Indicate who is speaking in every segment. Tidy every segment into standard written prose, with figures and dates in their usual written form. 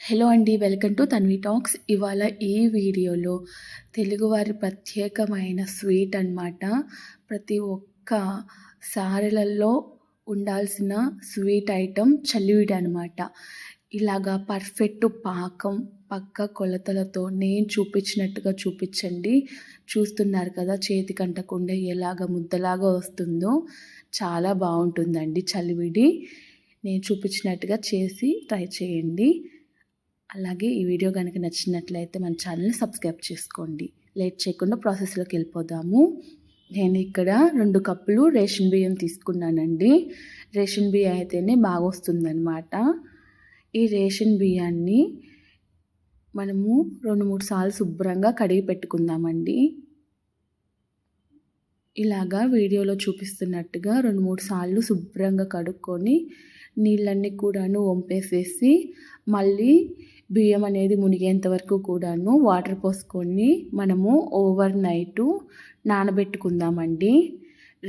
Speaker 1: Hello అండి. Welcome to Tanvi talks. ఇవాళ ఈ వీడియోలో తెలుగువారి ప్రత్యేకమైన స్వీట్ అనమాట. ప్రతి ఒక్క సారెలలో ఉండాల్సిన స్వీట్ ఐటెం చలివిడి అనమాట. ఇలాగా పర్ఫెక్ట్ పాకం, పక్క కొలతలతో నేను చూపించినట్టుగా చూపించండి. చూస్తున్నారు కదా, చేతికంటకుండా ఎలాగ ముద్దలాగా వస్తుందో. చాలా బాగుంటుందండి చలివిడి. నేను చూపించినట్టుగా చేసి ట్రై చేయండి. అలాగే ఈ వీడియో కనుక నచ్చినట్లయితే మన ఛానల్ని సబ్స్క్రైబ్ చేసుకోండి. లేట్ చేయకుండా ప్రాసెస్లోకి వెళ్ళిపోదాము. నేను ఇక్కడ 2 కప్పులు రేషన్ బియ్యం తీసుకున్నానండి. రేషన్ బియ్యం అయితేనే బాగా వస్తుందన్నమాట. ఈ రేషన్ బియ్యాన్ని మనము 2-3 సార్లు శుభ్రంగా కడిగి పెట్టుకుందామండి. ఇలాగా వీడియోలో చూపిస్తున్నట్టుగా 2-3 సార్లు శుభ్రంగా కడుక్కొని నీళ్ళన్నీ కూడాను వంపేసేసి మళ్ళీ బియ్యం అనేది మునిగేంత వరకు కూడాను వాటర్ పోసుకొని మనము ఓవర్ నైటు నానబెట్టుకుందామండి.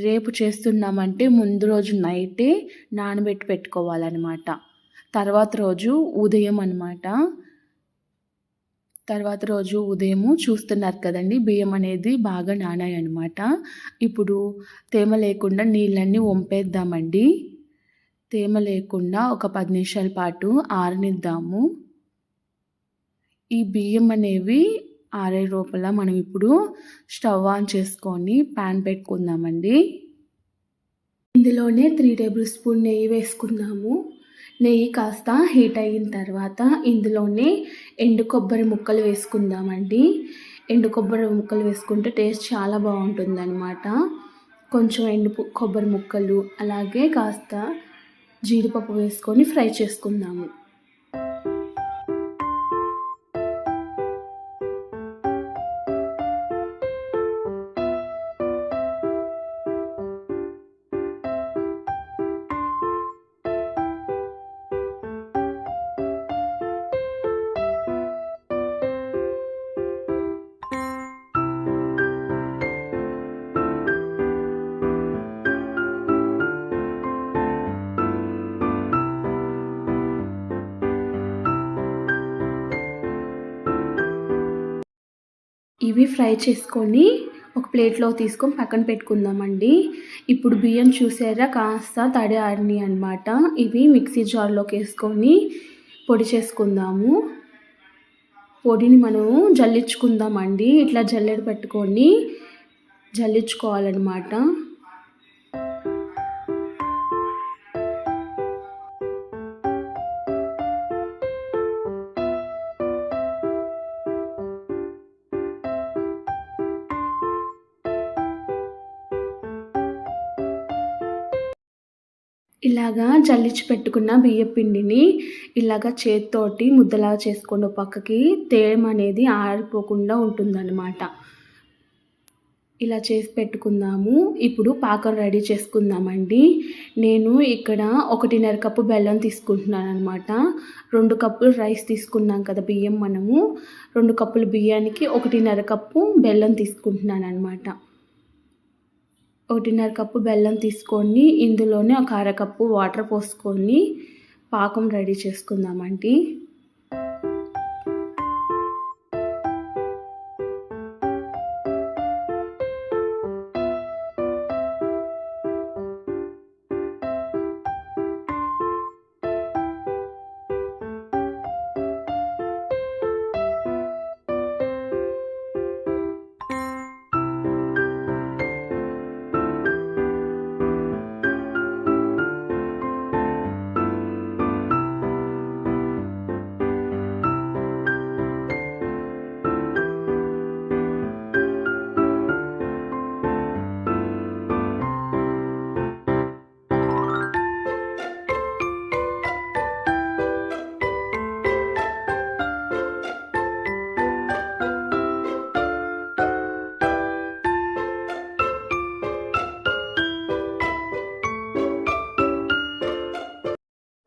Speaker 1: రేపు చేస్తున్నామంటే ముందు రోజు నైటే నానబెట్టి పెట్టుకోవాలన్నమాట. తర్వాత రోజు ఉదయం అన్నమాట. తర్వాత రోజు ఉదయము చూస్తున్నారు కదండి, బియ్యం అనేది బాగా నానాయి అన్నమాట. ఇప్పుడు తేమ లేకుండా నీళ్ళన్నీ వంపేద్దామండి. తేమ లేకుండా ఒక 10 నిమిషాల పాటు ఆరనిద్దాము. ఈ బియ్యం అనేవి ఆరే లోపల మనం ఇప్పుడు స్టవ్ ఆన్ చేసుకొని ప్యాన్ పెట్టుకుందామండి. ఇందులోనే 3 టేబుల్ స్పూన్ నెయ్యి వేసుకుందాము. నెయ్యి కాస్త హీట్ అయిన తర్వాత ఇందులోనే ఎండు కొబ్బరి ముక్కలు వేసుకుందామండి. ఎండు కొబ్బరి ముక్కలు వేసుకుంటే టేస్ట్ చాలా బాగుంటుందన్నమాట. కొంచెం కొబ్బరి ముక్కలు అలాగే కాస్త జీడిపప్పు వేసుకొని ఫ్రై చేసుకుందాము. ఇవి ఫ్రై చేసుకొని ఒక ప్లేట్లో తీసుకొని పక్కన పెట్టుకుందామండి. ఇప్పుడు బియ్యం చూసారా కాస్త తడి ఆడినాయి అన్నమాట. ఇవి మిక్సీ జార్లోకి వేసుకొని పొడి చేసుకుందాము. పొడిని మనము జల్లించుకుందామండి. ఇట్లా జల్లెడ పెట్టుకొని జల్లించుకోవాలన్నమాట. ఇలాగా జల్లించి పెట్టుకున్న బియ్యం పిండిని ఇలాగా చేత్తోటి ముద్దలాగా చేసుకొని పక్కకి తేమ అనేది ఆరిపోకుండా ఉంటుందన్నమాట. ఇలా చేసి పెట్టుకుందాము. ఇప్పుడు పాకం రెడీ చేసుకుందామండి. నేను ఇక్కడ 1.5 కప్పు బెల్లం తీసుకుంటున్నాను అనమాట. 2 కప్పులు రైస్ తీసుకున్నాం కదా బియ్యం మనము. 2 కప్పుల బియ్యానికి 1.5 కప్పు బెల్లం తీసుకుంటున్నాను అనమాట. 1.5 కప్పు బెల్లం తీసుకొని ఇందులోనే ఒక అరకప్పు వాటర్ పోసుకొని పాకం రెడీ చేసుకుందామండి.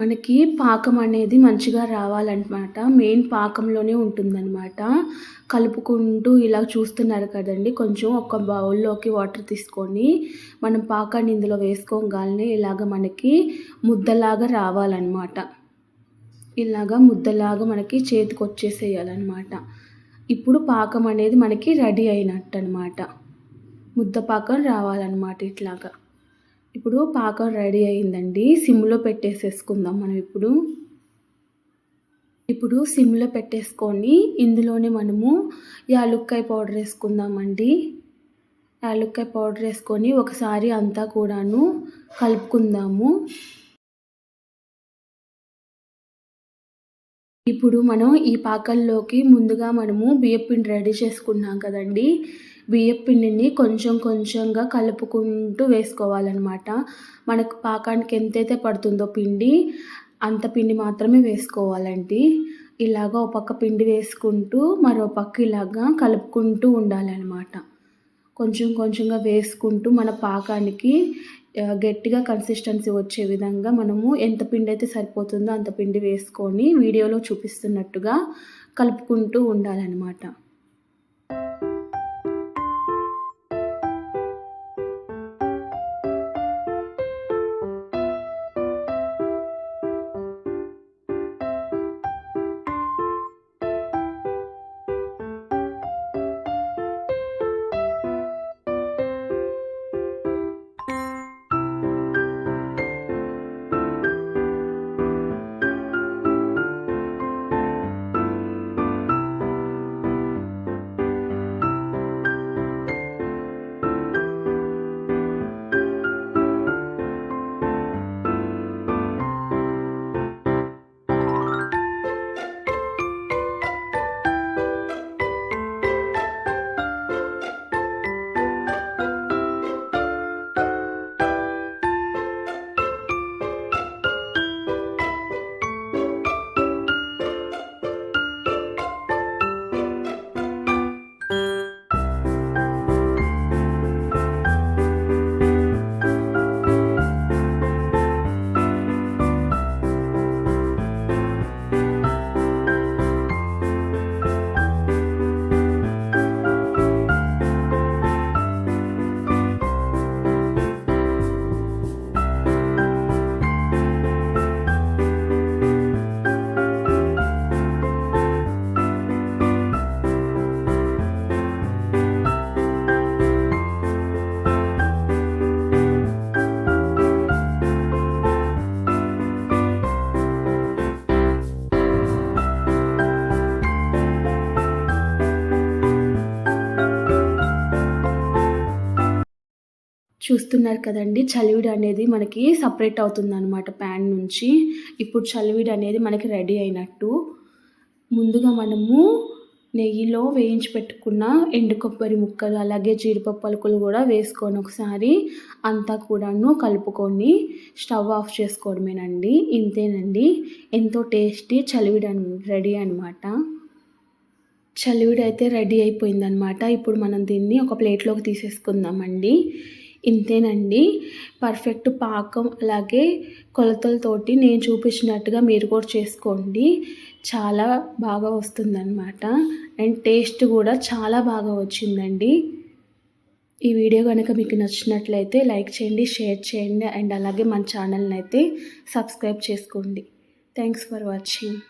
Speaker 1: మనకి పాకం అనేది మంచిగా రావాలన్నమాట. మెయిన్ పాకంలోనే ఉంటుందన్నమాట. కలుపుకుంటూ ఇలా చూస్తున్నారు కదండి, కొంచెం ఒక బౌల్లోకి వాటర్ తీసుకొని మనం పాకాన్ని ఇందులో వేసుకోగానే ఇలాగ మనకి ముద్దలాగా రావాలన్నమాట. ఇలాగా ముద్దలాగా మనకి చేతికి వచ్చేసేయాలన్నమాట. ఇప్పుడు పాకం అనేది మనకి రెడీ అయినట్టు అనమాట. ముద్ద పాకం రావాలన్నమాట ఇట్లాగా. ఇప్పుడు పాకం రెడీ అయిందండి. సిమ్లో పెట్టేసేసుకుందాం మనం ఇప్పుడు సిమ్లో పెట్టేసుకొని ఇందులోనే మనము యాలుక్కాయ పౌడర్ వేసుకుందామండి. యాలుక్కాయ పౌడర్ వేసుకొని ఒకసారి అంతా కూడాను కలుపుకుందాము. ఇప్పుడు మనం ఈ పాకంలోకి ముందుగా మనము బియ్యపిండి రెడీ చేసుకున్నాం కదండి. బియ్యపిండిని కొంచెం కొంచెంగా కలుపుకుంటూ వేసుకోవాలన్నమాట. మనకు పాకానికి ఎంతైతే పడుతుందో పిండి అంత పిండి మాత్రమే వేసుకోవాలండి. ఇలాగ ఒక పక్క పిండి వేసుకుంటూ మరో పక్క ఇలాగా కలుపుకుంటూ ఉండాలన్నమాట. కొంచెం కొంచెంగా వేసుకుంటూ మన పాకానికి గట్టిగా కన్సిస్టెన్సీ వచ్చే విధంగా మనము ఎంత పిండి అయితే సరిపోతుందో అంత పిండి వేసుకొని వీడియోలో చూపిస్తున్నట్టుగా కలుపుకుంటూ ఉండాలన్నమాట. చూస్తున్నారు కదండి, చలివిడి అనేది మనకి సపరేట్ అవుతుందన్నమాట ప్యాన్ నుంచి. ఇప్పుడు చలివిడి అనేది మనకి రెడీ అయినట్టు. ముందుగా మనము నెయ్యిలో వేయించి పెట్టుకున్న ఎండు కొబ్బరి ముక్కలు అలాగే జీడిపప్పు పలుకులు కూడా వేసుకొని ఒకసారి అంతా కూడాను కలుపుకొని స్టవ్ ఆఫ్ చేసుకోవడమేనండి. ఇంతేనండి, ఎంతో టేస్టీ చలివిడి రెడీ అనమాట. చలివిడి అయితే రెడీ అయిపోయిందనమాట. ఇప్పుడు మనం దీన్ని ఒక ప్లేట్లోకి తీసేసుకుందామండి. ఇంతేనండి, పర్ఫెక్ట్ పాకం అలాగే కొలతలతోటి నేను చూపించినట్టుగా మీరు కూడా చేసుకోండి. చాలా బాగా వస్తుందన్నమాట. అండ్ టేస్ట్ కూడా చాలా బాగా వచ్చిందండి. ఈ వీడియో కనుక మీకు నచ్చినట్లయితే లైక్ చేయండి, షేర్ చేయండి అండ్ అలాగే మన ఛానల్ని అయితే సబ్స్క్రైబ్ చేసుకోండి. Thanks for watching.